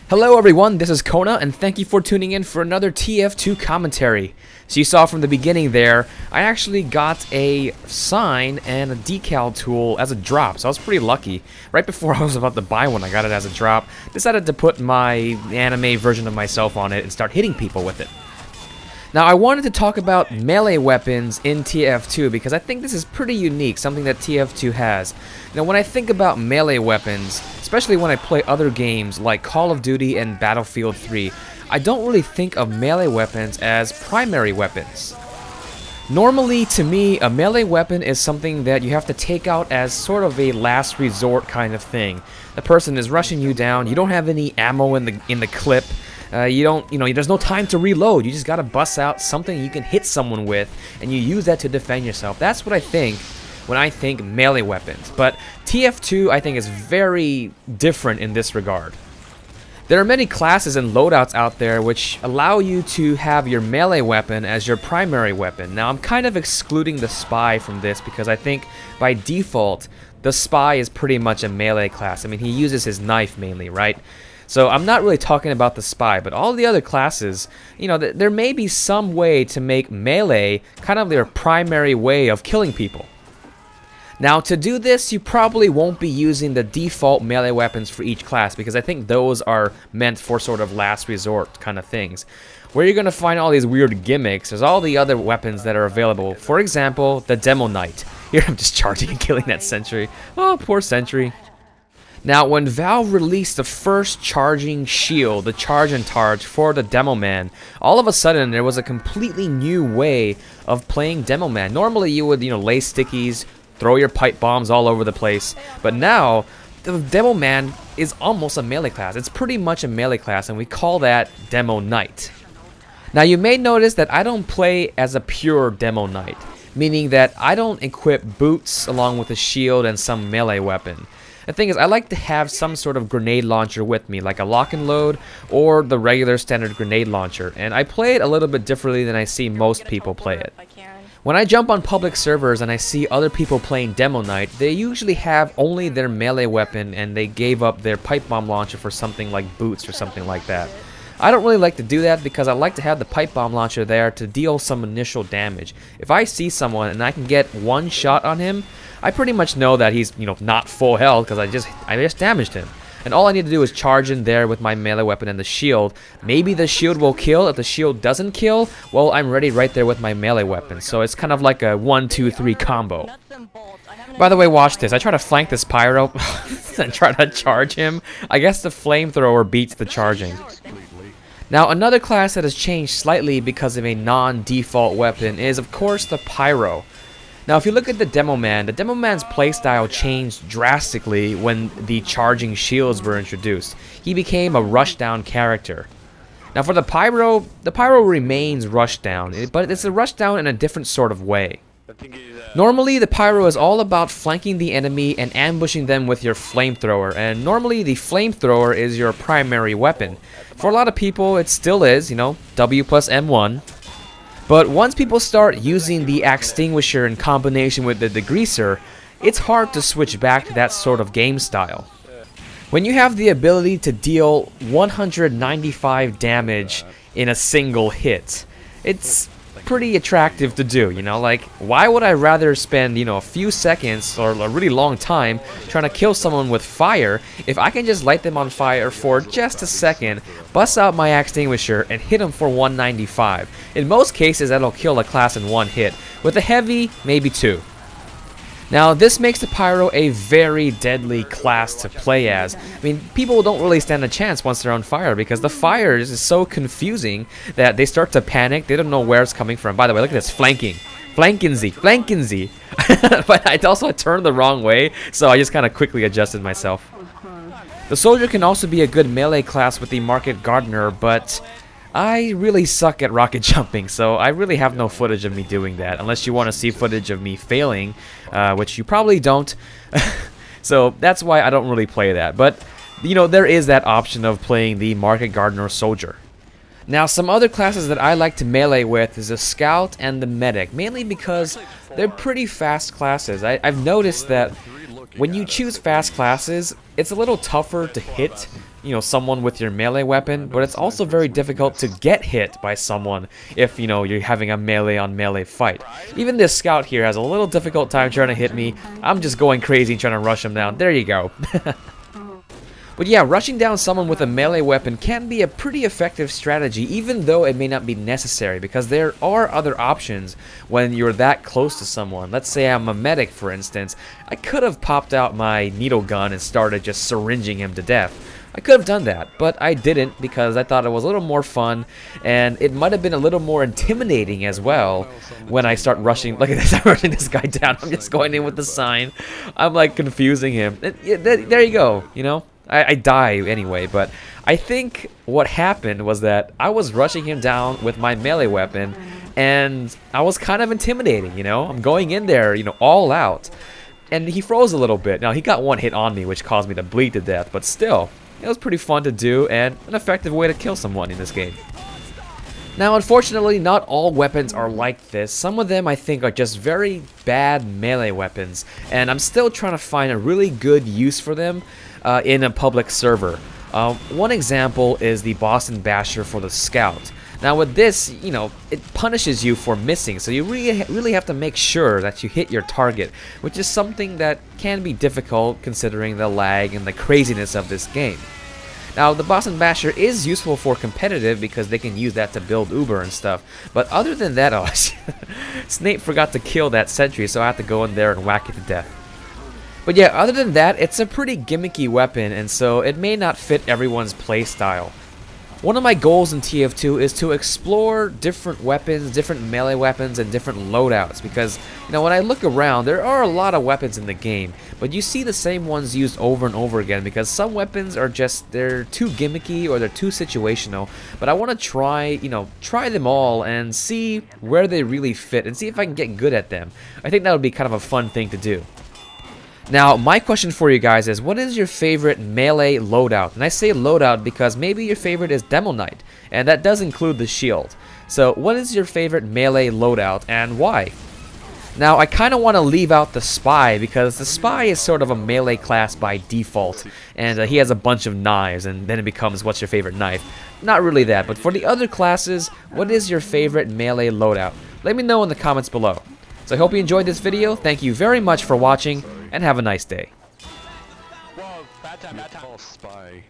Hello everyone, this is Kona, and thank you for tuning in for another TF2 commentary. So you saw from the beginning there, I actually got a sign and a decal tool as a drop, so I was pretty lucky. Right before I was about to buy one, I got it as a drop. Decided to put my anime version of myself on it and start hitting people with it. Now I wanted to talk about melee weapons in TF2 because I think this is pretty unique, something that TF2 has. Now when I think about melee weapons, especially when I play other games like Call of Duty and Battlefield 3, I don't really think of melee weapons as primary weapons. Normally, to me, a melee weapon is something that you have to take out as sort of a last resort kind of thing. The person is rushing you down, you don't have any ammo in the clip. There's no time to reload. You just gotta bust out something you can hit someone with, and you use that to defend yourself. That's what I think when I think melee weapons. But TF2, I think, is very different in this regard. There are many classes and loadouts out there which allow you to have your melee weapon as your primary weapon. Now, I'm kind of excluding the Spy from this because I think by default, the Spy is pretty much a melee class. I mean, he uses his knife mainly, right? So I'm not really talking about the Spy, but all the other classes, there may be some way to make melee kind of their primary way of killing people. Now to do this, you probably won't be using the default melee weapons for each class because I think those are meant for sort of last resort kind of things. Where you're going to find all these weird gimmicks, there's all the other weapons that are available. For example, the Demo Knight. Here I'm just charging and killing that sentry. Oh, poor sentry. Now, when Valve released the first charging shield, the Charge and Targe for the Demo Man, all of a sudden there was a completely new way of playing Demo Man. Normally you would, lay stickies, throw your pipe bombs all over the place, but now the Demo Man is almost a melee class. It's pretty much a melee class, and we call that Demo Knight. Now, you may notice that I don't play as a pure Demo Knight, meaning that I don't equip boots along with a shield and some melee weapon. The thing is, I like to have some sort of grenade launcher with me, like a lock and load or the regular standard grenade launcher, and I play it a little bit differently than I see most people play it. When I jump on public servers and I see other people playing Demo Knight, they usually have only their melee weapon and they gave up their pipe bomb launcher for something like boots or something like that. I don't really like to do that because I like to have the pipe bomb launcher there to deal some initial damage. If I see someone and I can get one shot on him, I pretty much know that he's, not full health because I just damaged him. And all I need to do is charge in there with my melee weapon and the shield. Maybe the shield will kill. If the shield doesn't kill, well, I'm ready right there with my melee weapon. So it's kind of like a 1-2-3 combo. By the way, watch this. I try to flank this Pyro and try to charge him. I guess the flamethrower beats the charging. Now, another class that has changed slightly because of a non-default weapon is, of course, the Pyro. Now, if you look at the Demo Man's playstyle changed drastically when the charging shields were introduced. He became a rushdown character. Now, for the Pyro remains rushdown, but it's a rushdown in a different sort of way. Normally, the Pyro is all about flanking the enemy and ambushing them with your flamethrower, and normally the flamethrower is your primary weapon. For a lot of people, it still is, W plus M1. But once people start using the extinguisher in combination with the degreaser, it's hard to switch back to that sort of game style. When you have the ability to deal 195 damage in a single hit, it's pretty attractive to do, like, why would I rather spend, a few seconds or a really long time trying to kill someone with fire if I can just light them on fire for just a second, bust out my extinguisher, and hit them for 195. In most cases, that'll kill a class in one hit. With a heavy, maybe two. Now, this makes the Pyro a very deadly class to play as. I mean, people don't really stand a chance once they're on fire because the fire is so confusing that they start to panic. They don't know where it's coming from. By the way, look at this, flanking. Flankenzy. But I also turned the wrong way, so I just kind of quickly adjusted myself. The Soldier can also be a good melee class with the Market Gardener, but I really suck at rocket jumping, so I really have no footage of me doing that, unless you want to see footage of me failing, which you probably don't. So that's why I don't really play that. But, there is that option of playing the Market Gardener Soldier. Now, some other classes that I like to melee with is the Scout and the Medic, mainly because they're pretty fast classes. I've noticed that when you choose fast classes, it's a little tougher to hit, you know, someone with your melee weapon, but it's also very difficult to get hit by someone if, you know, you're having a melee on melee fight. Even this scout here has a little difficult time trying to hit me. I'm just going crazy trying to rush him down. There you go. But yeah, rushing down someone with a melee weapon can be a pretty effective strategy, even though it may not be necessary, because there are other options when you're that close to someone. Let's say I'm a medic, for instance. I could have popped out my needle gun and started just syringing him to death. I could have done that, but I didn't because I thought it was a little more fun, and it might have been a little more intimidating as well when I start rushing. Look at this, I'm rushing this guy down. I'm just going in with the sign. I'm like confusing him. There you go, you know? I die anyway, but I think what happened was that I was rushing him down with my melee weapon, and I was kind of intimidating, you know? I'm going in there, you know, all out, and he froze a little bit. Now, he got one hit on me, which caused me to bleed to death, but still, it was pretty fun to do, and an effective way to kill someone in this game. Now, unfortunately, not all weapons are like this. Some of them, I think, are just very bad melee weapons, and I'm still trying to find a really good use for them in a public server. One example is the Boston Basher for the Scout. Now, with this, you know, it punishes you for missing, so you really have to make sure that you hit your target, which is something that can be difficult considering the lag and the craziness of this game. Now, the Boston Basher is useful for competitive because they can use that to build Uber and stuff. But other than that, oh, Snape forgot to kill that sentry, so I have to go in there and whack it to death. But yeah, other than that, it's a pretty gimmicky weapon, and so it may not fit everyone's playstyle. One of my goals in TF2 is to explore different weapons, different melee weapons, and different loadouts, because, you know, when I look around, there are a lot of weapons in the game, but you see the same ones used over and over again, because some weapons are just, they're too gimmicky or they're too situational, but I want to try, you know, try them all and see where they really fit and see if I can get good at them. I think that would be kind of a fun thing to do. Now, my question for you guys is, what is your favorite melee loadout? And I say loadout because maybe your favorite is Demo Knight, and that does include the shield. So, what is your favorite melee loadout, and why? Now, I kind of want to leave out the Spy, because the Spy is sort of a melee class by default, and he has a bunch of knives, and then it becomes, what's your favorite knife? Not really that, but for the other classes, what is your favorite melee loadout? Let me know in the comments below. So I hope you enjoyed this video. Thank you very much for watching, and have a nice day. Whoa, bad time, bad time. Spy.